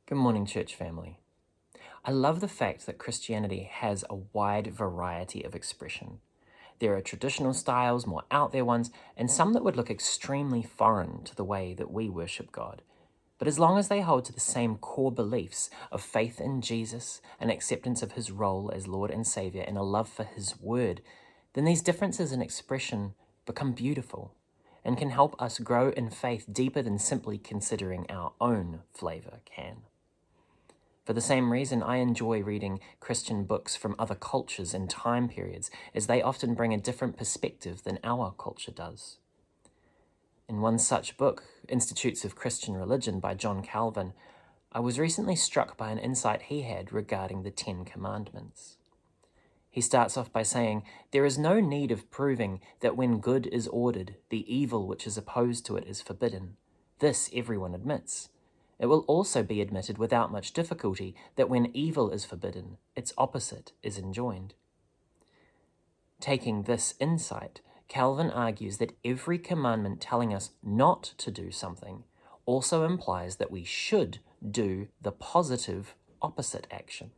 Good morning, church family. I love the fact that Christianity has a wide variety of expression. There are traditional styles, more out there ones, and some that would look extremely foreign to the way that we worship God. But as long as they hold to the same core beliefs of faith in Jesus, an acceptance of his role as Lord and Savior, and a love for his word, then these differences in expression become beautiful and can help us grow in faith deeper than simply considering our own flavor can. For the same reason, I enjoy reading Christian books from other cultures and time periods, as they often bring a different perspective than our culture does. In one such book, Institutes of Christian Religion by John Calvin, I was recently struck by an insight he had regarding the Ten Commandments. He starts off by saying, "There is no need of proving that when good is ordered, the evil which is opposed to it is forbidden. This everyone admits. It will also be admitted without much difficulty that when evil is forbidden, its opposite is enjoined." Taking this insight, Calvin argues that every commandment telling us not to do something also implies that we should do the positive opposite action.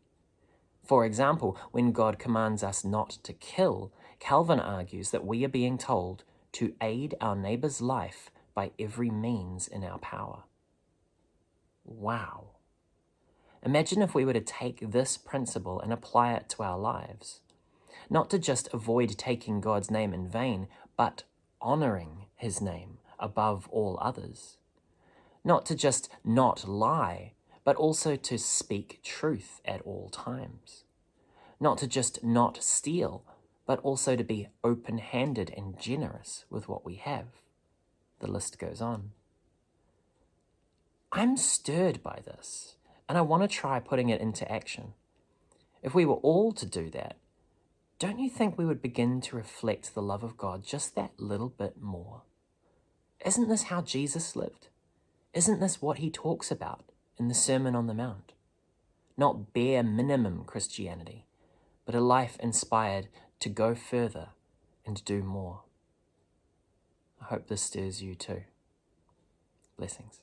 For example, when God commands us not to kill, Calvin argues that we are being told to aid our neighbor's life by every means in our power. Wow. Imagine if we were to take this principle and apply it to our lives. Not to just avoid taking God's name in vain, but honoring his name above all others. Not to just not lie, but also to speak truth at all times. Not to just not steal, but also to be open-handed and generous with what we have. The list goes on. I'm stirred by this, and I want to try putting it into action. If we were all to do that, don't you think we would begin to reflect the love of God just that little bit more? Isn't this how Jesus lived? Isn't this what he talks about in the Sermon on the Mount? Not bare minimum Christianity, but a life inspired to go further and do more. I hope this stirs you too. Blessings.